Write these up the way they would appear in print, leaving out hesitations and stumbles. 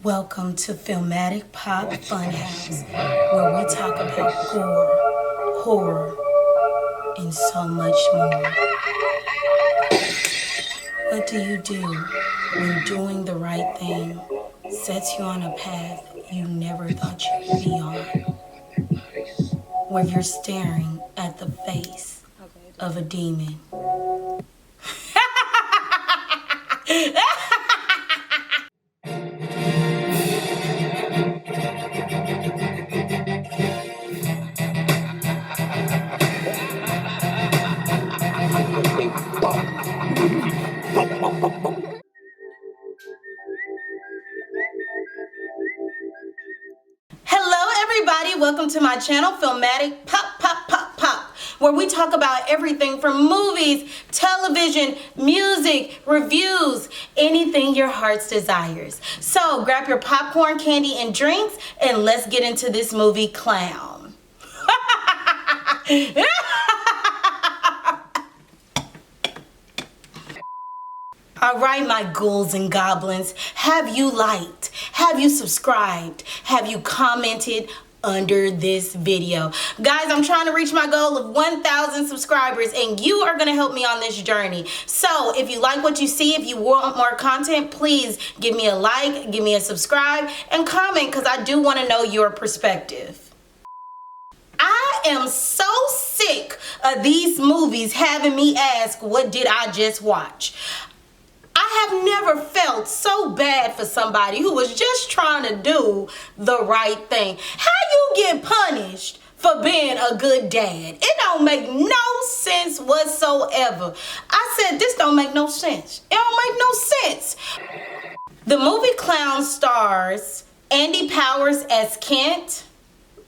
Welcome to Film-A-Tic Pop Funhouse, where we talk about gore, horror, and so much more. What do you do when doing the right thing sets you on a path you never thought you would be on? Where you're staring at the face of a demon. Hello everybody, welcome to my channel, Film-A-Tic Pop, where we talk about everything from movies, television, music, reviews, anything your heart's desires. So grab your popcorn, candy, and drinks, and let's get into this movie, Clown. All right, my ghouls and goblins, have you liked? Have you subscribed? Have you commented under this video? Guys, I'm trying to reach my goal of 1,000 subscribers, and you are going to help me on this journey. So if you like what you see, if you want more content, please give me a like, give me a subscribe, and comment, because I do want to know your perspective. I am so sick of these movies having me ask, what did I just watch? I have never felt so bad for somebody who was just trying to do the right thing. How you get punished for being a good dad? It don't make no sense whatsoever. I said, this don't make no sense. It don't make no sense. The movie Clown stars Andy Powers as Kent,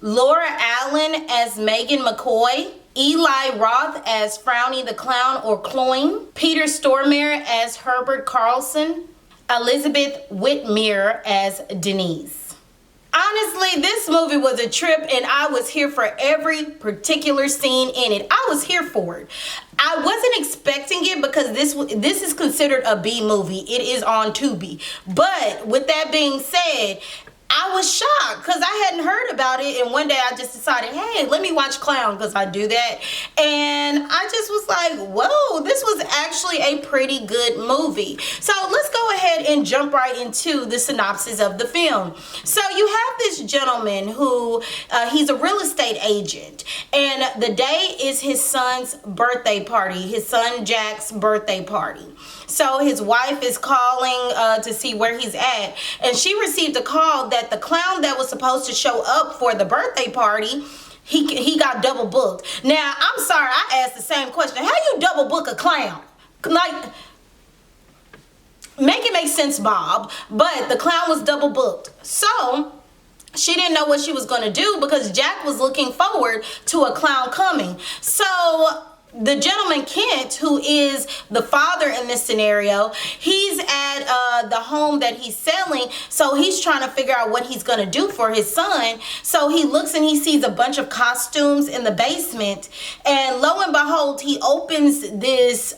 Laura Allen as Megan McCoy, Eli Roth as Frowny the Clown or Cloyne, Peter Stormare as Herbert Carlson, Elizabeth Whitmire as Denise. Honestly, this movie was a trip, and I was here for every particular scene in it. I was here for it. I wasn't expecting it because this is considered a B movie. It is on Tubi. But with that being said, I was shocked because I hadn't heard about it, and one day I just decided, hey, let me watch Clown, because I do that, and I just was like, whoa, this was actually a pretty good movie. So let's go ahead and jump right into the synopsis of the film. So you have this gentleman who, he's a real estate agent, and the day is his son's birthday party, his son Jack's birthday party. So his wife is calling to see where he's at, and she received a call that the clown that was supposed to show up for the birthday party, he got double booked. Now, I'm sorry, I asked the same question. How you double book a clown? Like, make it make sense, Bob. But the clown was double booked. So she didn't know what she was going to do because Jack was looking forward to a clown coming. So the gentleman Kent, who is the father in this scenario, he's at the home that he's selling, so he's trying to figure out what he's going to do for his son. So he looks and he sees a bunch of costumes in the basement, and lo and behold, he opens this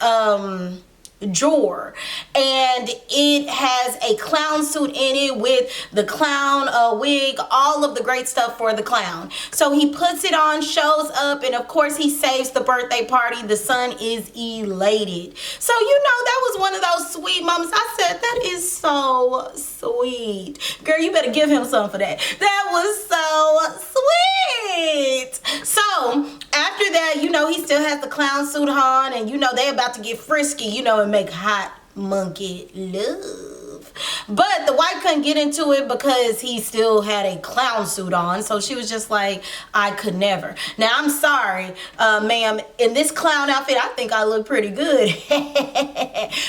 drawer, and it has a clown suit in it with the clown wig, all of the great stuff for the clown. So he puts it on, shows up, and of course he saves the birthday party. The son is elated. So you know, that was one of those sweet moments. I said, that is so sweet. Girl, you better give him some for that. That was so sweet. So after that, you know, he still has the clown suit on, and you know, they about to get frisky, you know, and make hot monkey love. But the wife couldn't get into it because he still had a clown suit on. So she was just like, I could never. Now, I'm sorry, ma'am, in this clown outfit, I think I look pretty good.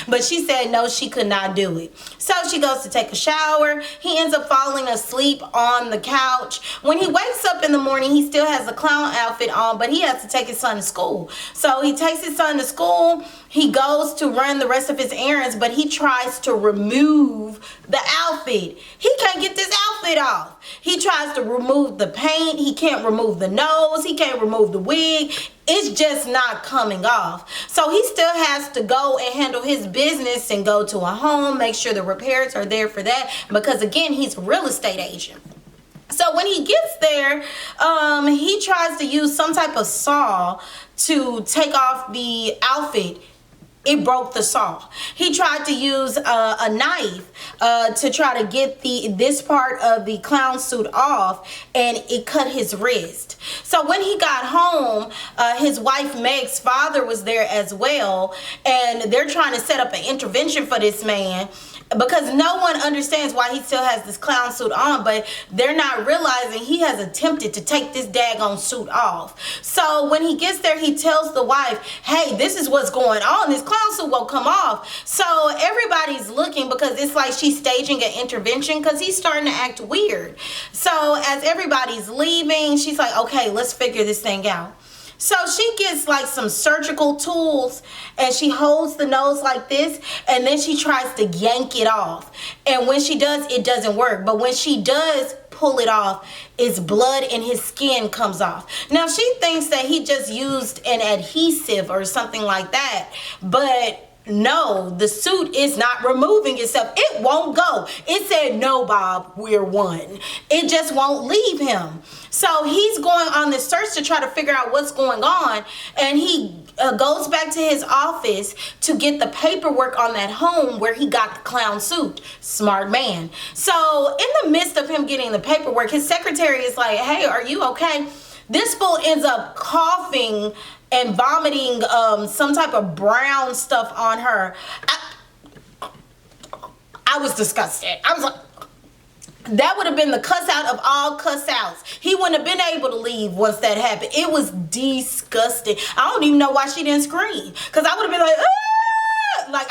But she said no, she could not do it. So she goes to take a shower. He ends up falling asleep on the couch. When he wakes up in the morning, he still has the clown outfit on, but he has to take his son to school. So he takes his son to school. He goes to run the rest of his errands, but he tries to remove the outfit. He can't get this outfit off. He tries to remove the paint. He can't remove the nose. He can't remove the wig. It's just not coming off. So he still has to go and handle his business and go to a home, make sure the repairs are there for that, because again, he's a real estate agent. So when he gets there, he tries to use some type of saw to take off the outfit. It broke the saw. He tried to use a knife to try to get this part of the clown suit off, and it cut his wrist. So when he got home, his wife Meg's father was there as well, and they're trying to set up an intervention for this man, because no one understands why he still has this clown suit on, but they're not realizing he has attempted to take this daggone suit off. So when he gets there, he tells the wife, hey, this is what's going on. This clown suit won't come off. So everybody's looking, because it's like she's staging an intervention, because he's starting to act weird. So as everybody's leaving, she's like, okay, let's figure this thing out. So she gets like some surgical tools, and she holds the nose like this, and then she tries to yank it off. And when she does, it doesn't work. But when she does pull it off, it's blood and his skin comes off. Now she thinks that he just used an adhesive or something like that, but no, the suit is not removing itself. It won't go. It said, no, Bob, we're one. It just won't leave him. So he's going on this search to try to figure out what's going on. And he goes back to his office to get the paperwork on that home where he got the clown suit. Smart man. So in the midst of him getting the paperwork, his secretary is like, hey, are you okay? This fool ends up coughing and vomiting some type of brown stuff on her. I was disgusted. I was like, that would have been the cuss out of all cuss outs. He wouldn't have been able to leave once that happened. It was disgusting. I don't even know why she didn't scream, because I would have been like, ah! Like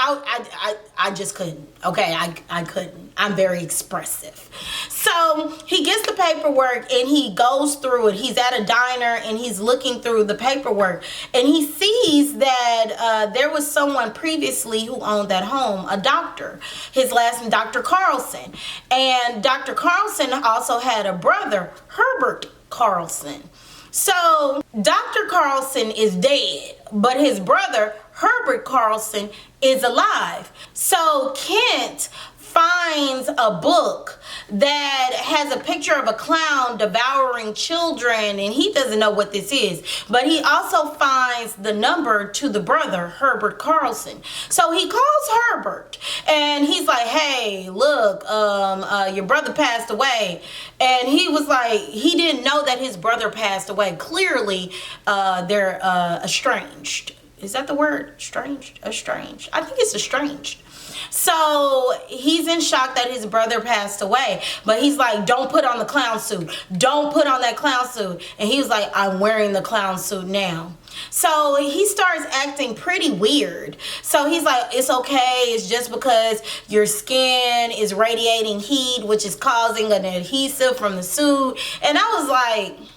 I just couldn't. Okay, I couldn't. I'm very expressive. So he gets the paperwork and he goes through it. He's at a diner and he's looking through the paperwork, and he sees that there was someone previously who owned that home, a doctor. His last name, Dr. Carlson. And Dr. Carlson also had a brother, Herbert Carlson. So Dr. Carlson is dead, but his brother, Herbert Carlson, is alive. So Kent finds a book that has a picture of a clown devouring children, and he doesn't know what this is, but he also finds the number to the brother, Herbert Carlson. So he calls Herbert and he's like, hey, look, your brother passed away. And he was like, he didn't know that his brother passed away. Clearly they're estranged. Is that the word? Estranged? Estranged. I think it's estranged. So he's in shock that his brother passed away, but he's like, don't put on the clown suit. Don't put on that clown suit. And he was like, I'm wearing the clown suit now. So he starts acting pretty weird. So he's like, it's okay. It's just because your skin is radiating heat, which is causing an adhesive from the suit. And I was like,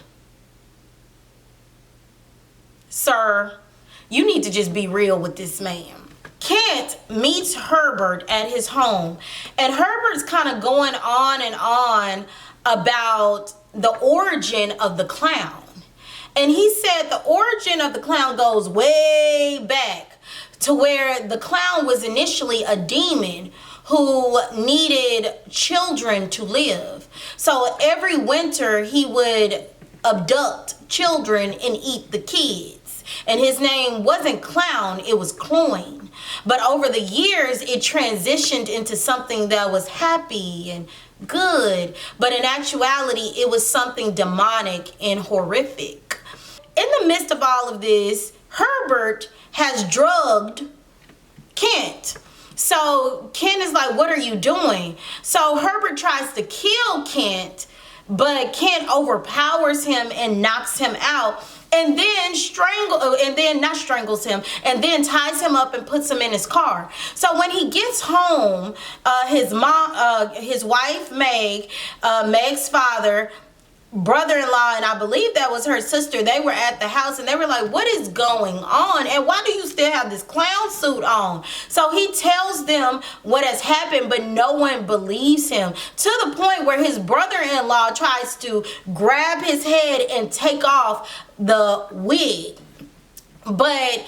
sir, you need to just be real with this man. Kent meets Herbert at his home, and Herbert's kind of going on and on about the origin of the clown. And he said the origin of the clown goes way back to where the clown was initially a demon who needed children to live. So every winter he would abduct children and eat the kids. And his name wasn't Clown, it was Cloyne. But over the years, it transitioned into something that was happy and good. But in actuality, it was something demonic and horrific. In the midst of all of this, Herbert has drugged Kent. So Kent is like, what are you doing? So Herbert tries to kill Kent, but Kent overpowers him and knocks him out. And then not strangles him, and then ties him up and puts him in his car. So when he gets home, his wife Meg, Meg's father, brother-in-law, and I believe that was her sister, they were at the house, and they were like, what is going on, and why do you still have this clown suit on? So he tells them what has happened, but no one believes him, to the point where his brother-in-law tries to grab his head and take off the wig. But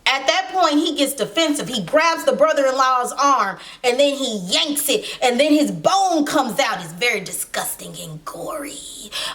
at that point, he gets defensive. He grabs the brother-in-law's arm and then he yanks it, and then his bone comes out. It's very disgusting and gory.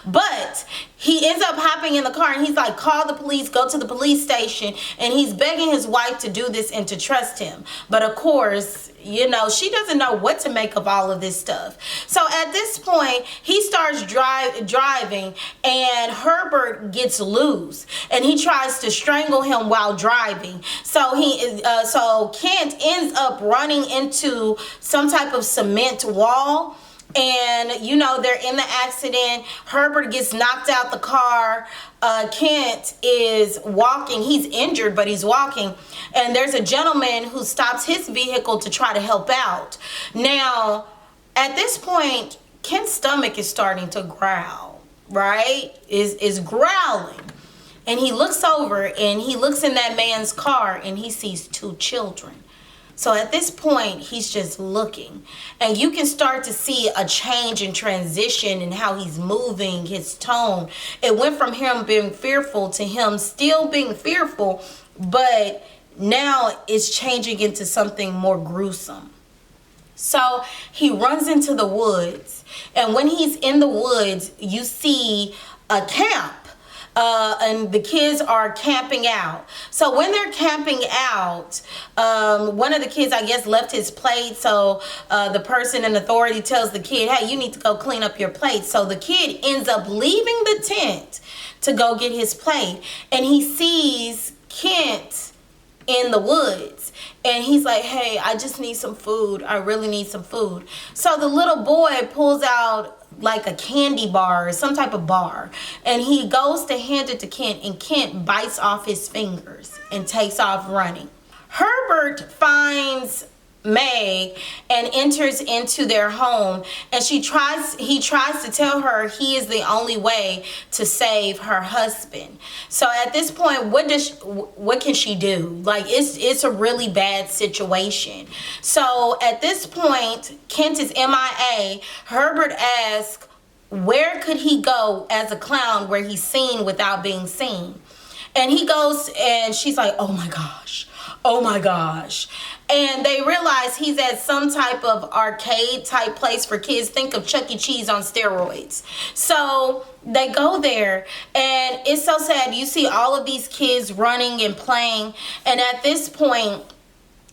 But he ends up hopping in the car and he's like, call the police, go to the police station. And he's begging his wife to do this and to trust him. But of course, you know, she doesn't know what to make of all of this stuff. So at this point, he starts driving and Herbert gets loose and he tries to strangle him while driving. So Kent ends up running into some type of cement wall. And, you know, they're in the accident. Herbert gets knocked out the car. Kent is walking. He's injured, but he's walking. And there's a gentleman who stops his vehicle to try to help out. Now, at this point, Kent's stomach is starting to growl, right? Is growling. And he looks over and he looks in that man's car and he sees 2 children. So at this point, he's just looking. And you can start to see a change in transition in how he's moving, his tone. It went from him being fearful to him still being fearful, but now it's changing into something more gruesome. So he runs into the woods. And when he's in the woods, you see a camp. And the kids are camping out. So when they're camping out, one of the kids, I guess, left his plate. So the person in authority tells the kid, hey, you need to go clean up your plate. So the kid ends up leaving the tent to go get his plate. And he sees Kent in the woods. And he's like, hey, I just need some food. I really need some food. So the little boy pulls out like a candy bar or some type of bar, and he goes to hand it to Kent, and Kent bites off his fingers and takes off running. Herbert finds Meg and enters into their home, and he tries to tell her he is the only way to save her husband. So at this point, what can she do? Like, it's a really bad situation. So at this point, Kent is MIA. Herbert asks, where could he go as a clown where he's seen without being seen? And he goes, and she's like, oh my gosh. Oh my gosh. And they realize he's at some type of arcade type place for kids. Think of Chuck E. Cheese on steroids. So they go there, and it's so sad. You see all of these kids running and playing, and at this point,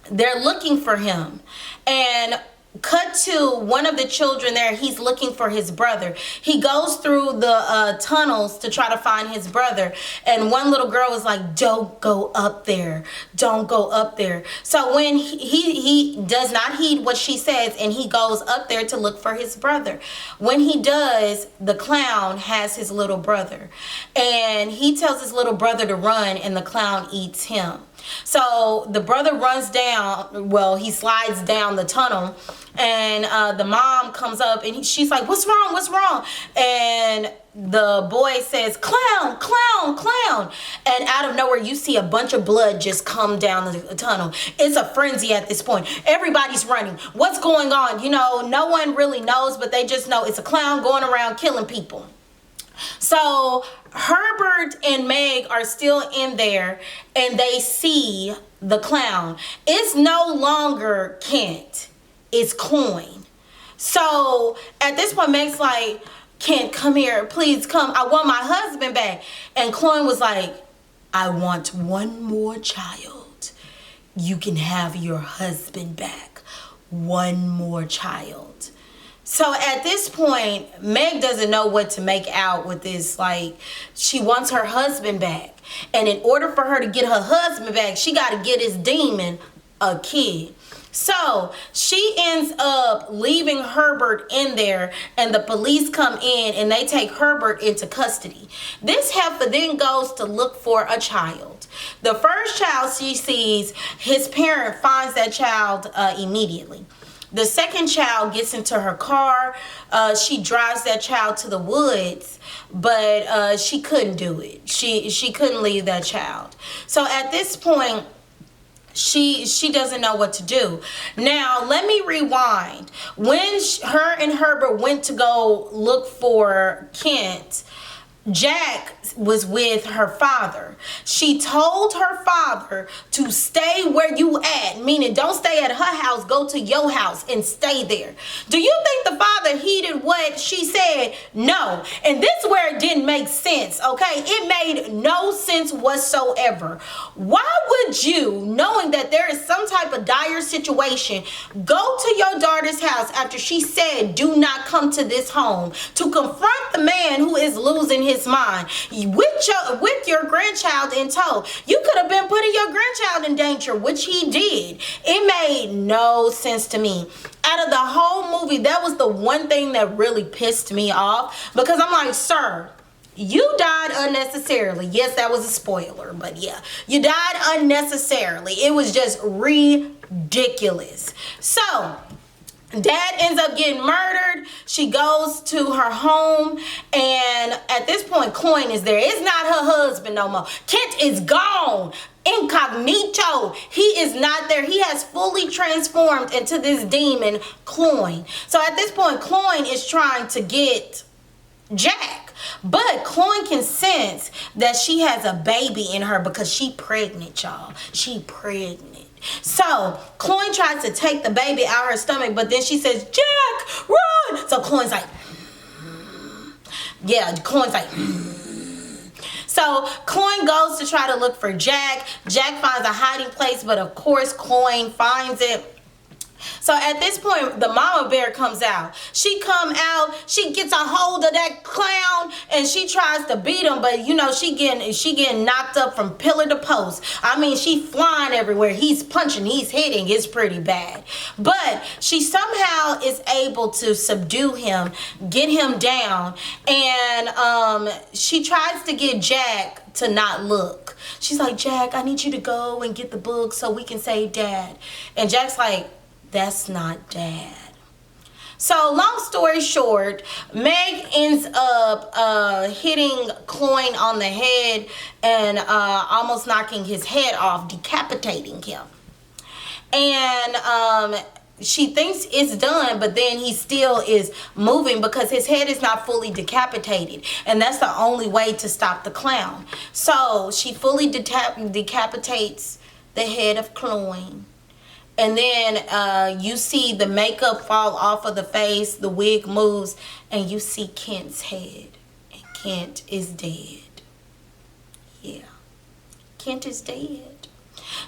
they're looking for him. And cut to one of the children there. He's looking for his brother. He goes through the tunnels to try to find his brother. And one little girl is like, don't go up there. Don't go up there. So when he does not heed what she says, and he goes up there to look for his brother. When he does, the clown has his little brother. And he tells his little brother to run, and the clown eats him. So the brother runs down, well, he slides down the tunnel, and the mom comes up, and she's like, what's wrong? What's wrong? And the boy says, clown, clown, clown. And out of nowhere, you see a bunch of blood just come down the tunnel. It's a frenzy at this point. Everybody's running. What's going on? You know, no one really knows, but they just know it's a clown going around killing people. So Herbert and Meg are still in there, and they see the clown. It's no longer Kent. It's Cloyne. So at this point, Meg's like, Kent, come here. Please come. I want my husband back. And Cloyne was like, I want one more child. You can have your husband back. One more child. So at this point, Meg doesn't know what to make out with this. Like, she wants her husband back. And in order for her to get her husband back, she got to get his demon a kid. So she ends up leaving Herbert in there, and the police come in and they take Herbert into custody. This heifer then goes to look for a child. The first child she sees, his parent finds that child immediately. The second child gets into her car. She drives that child to the woods, but she couldn't do it. She couldn't leave that child. So at this point, she doesn't know what to do. Now, let me rewind. When her and Herbert went to go look for Kent, Jack was with her father. She told her father to stay where you at, meaning don't stay at her house, go to your house and stay there. Do you think the father heeded what she said? No. And this is where it didn't make sense, okay? It made no sense whatsoever. Why would you, knowing that there is some type of dire situation, go to your daughter's house after she said do not come to this home to confront the man who is losing his mind with your grandchild in tow? You could have been putting your grandchild in danger, which he did. It made no sense to me. Out of the whole movie, that was the one thing that really pissed me off, because I'm like, sir, you died unnecessarily. Yes, that was a spoiler, but yeah, you died unnecessarily. It was just ridiculous. So Dad ends up getting murdered. She goes to her home, and at this point, Cloyne is there. It's not her husband no more. Kent is gone. Incognito. He is not there. He has fully transformed into this demon, Cloyne. So at this point, Cloyne is trying to get Jack, but Cloyne can sense that she has a baby in her because she pregnant, y'all. She pregnant. So Cloyne tries to take the baby out her stomach, but then she says, Jack, run. So Cloyne's like, yeah, Cloyne's like, so Cloyne goes to try to look for Jack. Jack finds a hiding place, but of course Cloyne finds it. So at this point, the mama bear comes out. She come out, she gets a hold of that clown, and she tries to beat him, but you know, she getting knocked up from pillar to post. I mean, she flying everywhere. He's punching, he's hitting. It's pretty bad. But she somehow is able to subdue him, get him down, and she tries to get Jack to not look. She's like, Jack, I need you to go and get the book so we can save Dad. And Jack's like, that's not Dad. So long story short, Meg ends up hitting Cloyne on the head and almost knocking his head off, decapitating him. And she thinks it's done, but then he still is moving because his head is not fully decapitated, and that's the only way to stop the clown. So she fully decapitates the head of Cloyne. And then you see the makeup fall off of the face, the wig moves, and you see Kent's head. And Kent is dead. Yeah, Kent is dead.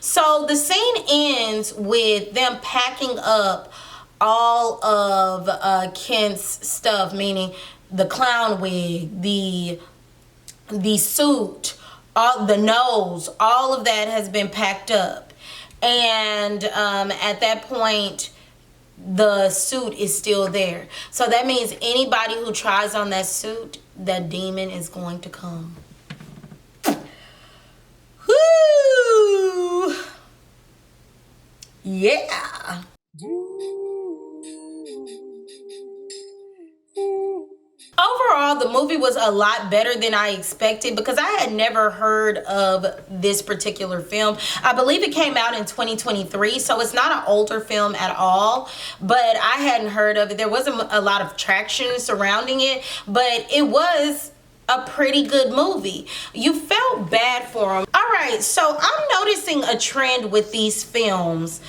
So the scene ends with them packing up all of Kent's stuff, meaning the clown wig, the suit, all the nose, all of that has been packed up. And at that point, the suit is still there. So that means anybody who tries on that suit, that demon is going to come. Woo! Yeah. Overall, the movie was a lot better than I expected because I had never heard of this particular film. I believe it came out in 2023, so it's not an older film at all, but I hadn't heard of it. There wasn't a lot of traction surrounding it, but it was a pretty good movie. You felt bad for him. All right, so I'm noticing a trend with these films,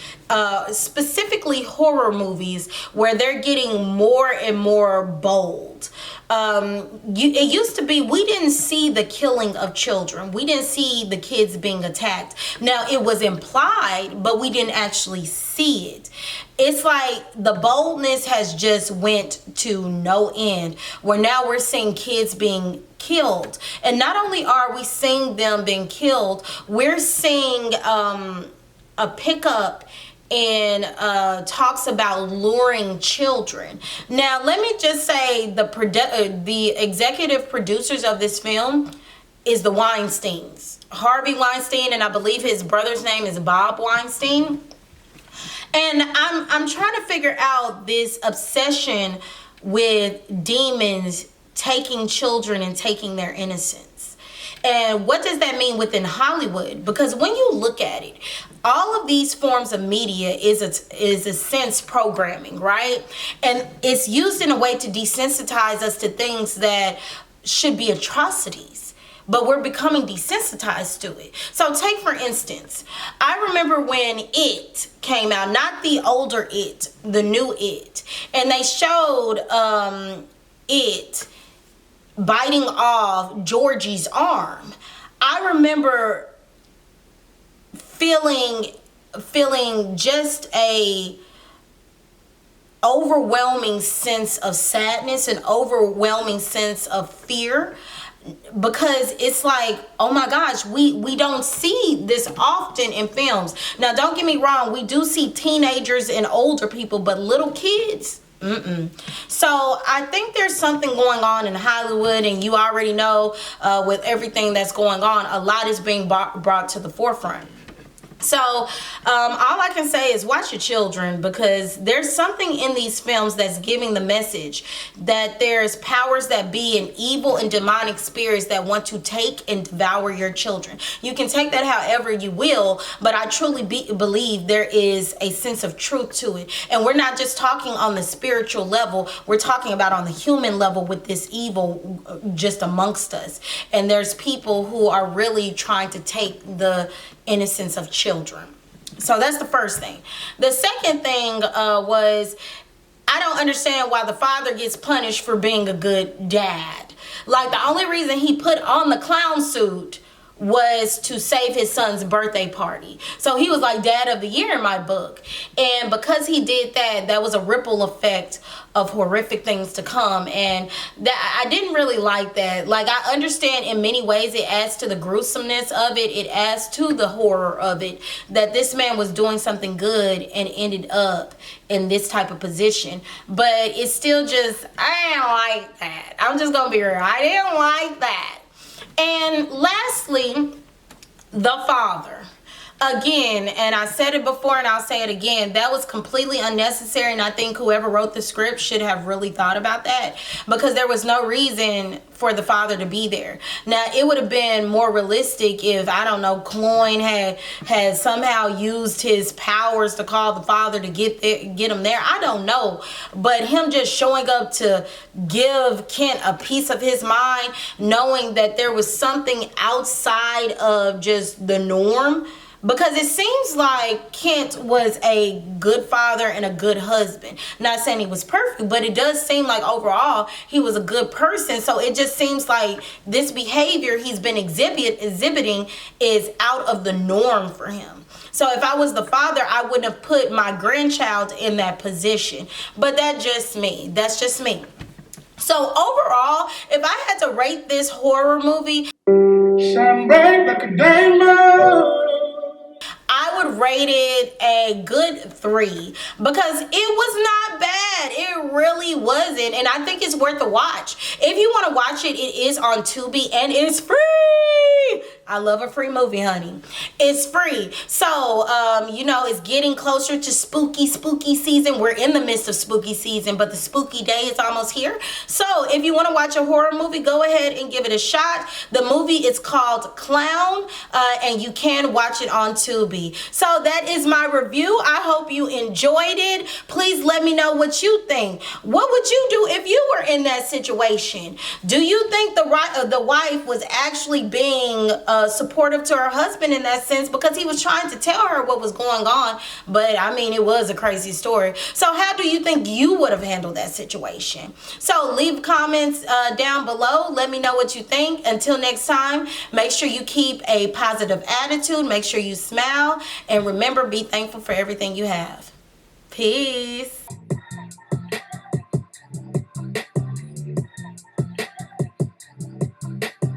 specifically horror movies, where they're getting more and more bold. It used to be we didn't see the killing of children. We didn't see the kids being attacked. Now, it was implied, but we didn't actually see it. It's like the boldness has just went to no end, where now we're seeing kids being killed. And not only are we seeing them being killed, we're seeing a pickup and talks about luring children. Now, let me just say the executive producers of this film is the Weinsteins. Harvey Weinstein, and I believe his brother's name is Bob Weinstein. And I'm trying to figure out this obsession with demons taking children and taking their innocence. And what does that mean within Hollywood? Because when you look at it, all of these forms of media is a sense programming, right? And it's used in a way to desensitize us to things that should be atrocities, but we're becoming desensitized to it. So take for instance, I remember when It came out, not the older It, the new It, and they showed It biting off Georgie's arm. I remember feeling just a overwhelming sense of sadness, an overwhelming sense of fear, because it's like, oh my gosh, we don't see this often in films. Now don't get me wrong, we do see teenagers and older people, but little kids, So I think there's something going on in Hollywood, and you already know with everything that's going on, a lot is being brought to the forefront. So all I can say is watch your children, because there's something in these films that's giving the message that there's powers that be and evil and demonic spirits that want to take and devour your children. You can take that however you will, but I truly believe there is a sense of truth to it. And we're not just talking on the spiritual level, we're talking about on the human level with this evil just amongst us. And there's people who are really trying to take the innocence of children. So that's the first thing. The second thing was, I don't understand why the father gets punished for being a good dad. Like, the only reason he put on the clown suit was to save his son's birthday party. So he was like dad of the year in my book. And because he did that, that was a ripple effect of horrific things to come. And that I didn't really like that. Like, I understand in many ways it adds to the gruesomeness of it. It adds to the horror of it, that this man was doing something good and ended up in this type of position. But it's still just, I didn't like that. I'm just gonna be real. I didn't like that. And lastly, the father. Again, and I said it before and I'll say it again, that was completely unnecessary, and I think whoever wrote the script should have really thought about that, because there was no reason for the father to be there. Now, it would have been more realistic if, I don't know, Cloyne had somehow used his powers to call the father to get him there. I don't know. But him just showing up to give Kent a piece of his mind, knowing that there was something outside of just the norm, because it seems like Kent was a good father and a good husband. Not saying he was perfect, but it does seem like overall he was a good person. So it just seems like this behavior he's been exhibiting is out of the norm for him. So if I was the father, I wouldn't have put my grandchild in that position. But that's just me. That's just me. So overall, if I had to rate this horror movie, shine bright like a diamond, I would rate it a good 3, because it was not bad. It really wasn't. And I think it's worth a watch. If you want to watch it, it is on Tubi and it's free. I love a free movie, honey. It's free. So, you know, it's getting closer to spooky season. We're in the midst of spooky season, but the spooky day is almost here. So if you want to watch a horror movie, go ahead and give it a shot. The movie is called Clown, and you can watch it on Tubi. So that is my review. I hope you enjoyed it. Please let me know what you think. What would you do if you were in that situation? Do you think the wife was actually being supportive to her husband in that sense, because he was trying to tell her what was going on? But I mean, it was a crazy story. So how do you think you would have handled that situation? So leave comments down below. Let me know what you think. Until next time, make sure you keep a positive attitude. Make sure you smile. And remember, be thankful for everything you have. Peace.